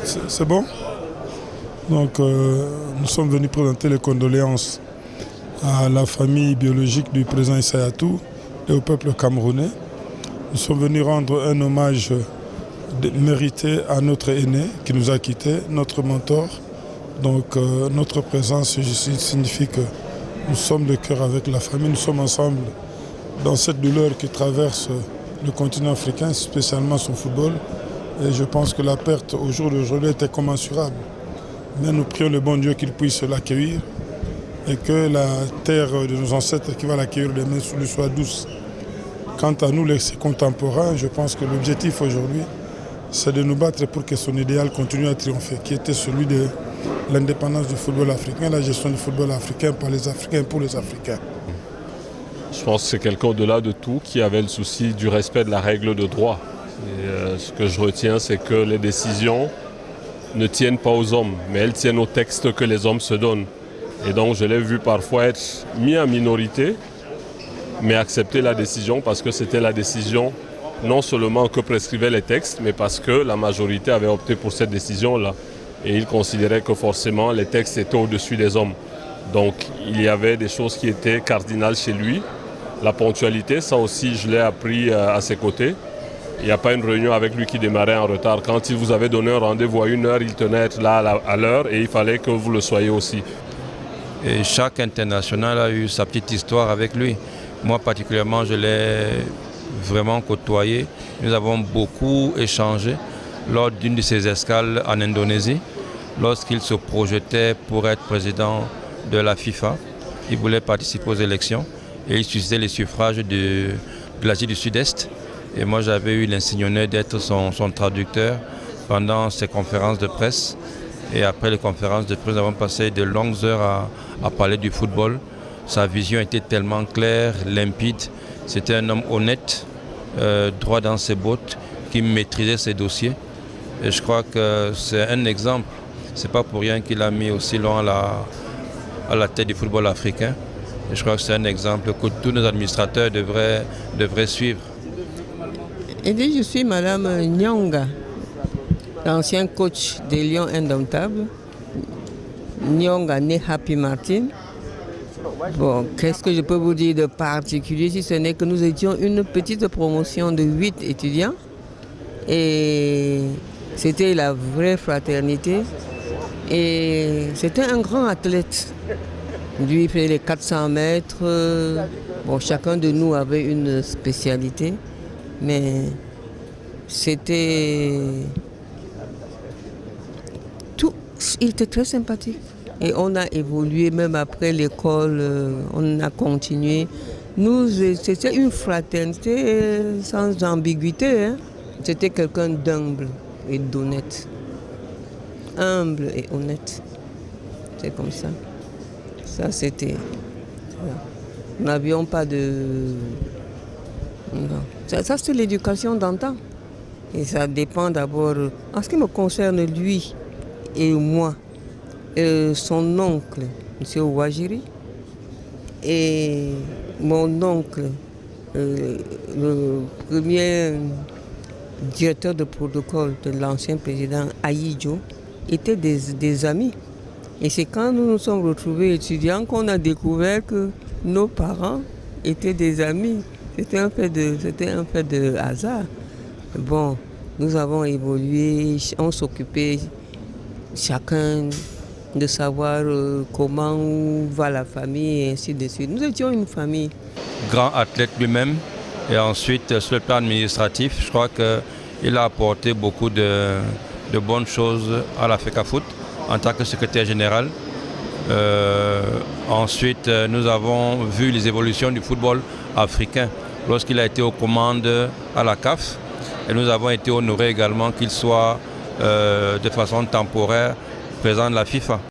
C'est bon? Donc, nous sommes venus présenter les condoléances à la famille biologique du président Issa Hayatou et au peuple camerounais. Nous sommes venus rendre un hommage mérité à notre aîné qui nous a quittés, notre mentor. Donc, notre présence ici signifie que nous sommes de cœur avec la famille, nous sommes ensemble dans cette douleur qui traverse le continent africain, spécialement son football. Et je pense que la perte au jour d'aujourd'hui était commensurable. Mais nous prions le bon Dieu qu'il puisse l'accueillir et que la terre de nos ancêtres qui va l'accueillir demain lui soit douce. Quant à nous, les contemporains, je pense que l'objectif aujourd'hui, c'est de nous battre pour que son idéal continue à triompher, qui était celui de l'indépendance du football africain, la gestion du football africain par les Africains pour les Africains. Je pense que c'est quelqu'un au-delà de tout qui avait le souci du respect de la règle de droit. Et, ce que je retiens, c'est que les décisions ne tiennent pas aux hommes, mais elles tiennent au texte que les hommes se donnent. Et donc je l'ai vu parfois être mis en minorité, mais accepter la décision parce que c'était la décision non seulement que prescrivaient les textes, mais parce que la majorité avait opté pour cette décision-là. Et il considérait que forcément les textes étaient au-dessus des hommes. Donc il y avait des choses qui étaient cardinales chez lui. La ponctualité, ça aussi je l'ai appris à ses côtés. Il n'y a pas une réunion avec lui qui démarrait en retard. Quand il vous avait donné un rendez-vous à 1h, il tenait à être là à l'heure et il fallait que vous le soyez aussi. Et chaque international a eu sa petite histoire avec lui. Moi particulièrement, je l'ai vraiment côtoyé. Nous avons beaucoup échangé lors d'une de ses escales en Indonésie, lorsqu'il se projetait pour être président de la FIFA. Il voulait participer aux élections et il suscitait les suffrages de l'Asie du Sud-Est. Et moi, j'avais eu l'insigne honneur d'être son traducteur pendant ses conférences de presse. Et après les conférences de presse, nous avons passé de longues heures à parler du football. Sa vision était tellement claire, limpide. C'était un homme honnête, droit dans ses bottes, qui maîtrisait ses dossiers. Et je crois que c'est un exemple. Ce n'est pas pour rien qu'il a mis aussi loin à la tête du football africain. Et je crois que c'est un exemple que tous nos administrateurs devraient suivre. Et puis, je suis Madame Nyonga, l'ancien coach des Lions Indomptables. Nyonga, né Happy Martin. Bon, qu'est-ce que je peux vous dire de particulier si ce n'est que nous étions une petite promotion de 8 étudiants. Et c'était la vraie fraternité. Et c'était un grand athlète. Lui, il faisait les 400 mètres. Bon, chacun de nous avait une spécialité. Mais c'était tout. Il était très sympathique. Et on a évolué, même après l'école, on a continué. C'était une fraternité sans ambiguïté. Hein. C'était quelqu'un d'humble et d'honnête. Humble et honnête. C'est comme ça. Ça, c'était... Nous n'avions pas de... Non. Ça c'est l'éducation d'antan. Et ça dépend d'abord, en ce qui me concerne lui et moi, son oncle, M. Ouajiri, et mon oncle, le premier directeur de protocole de l'ancien président Ahidjo, étaient des amis. Et c'est quand nous nous sommes retrouvés étudiants qu'on a découvert que nos parents étaient des amis. C'était un fait de hasard. Bon, nous avons évolué, on s'occupait chacun de savoir comment va la famille et ainsi de suite. Nous étions une famille. Grand athlète lui-même et ensuite sur le plan administratif, je crois qu'il a apporté beaucoup de bonnes choses à la FECAFOOT en tant que secrétaire général. Ensuite, nous avons vu les évolutions du football africain lorsqu'il a été aux commandes à la CAF. Et nous avons été honorés également qu'il soit de façon temporaire président de la FIFA.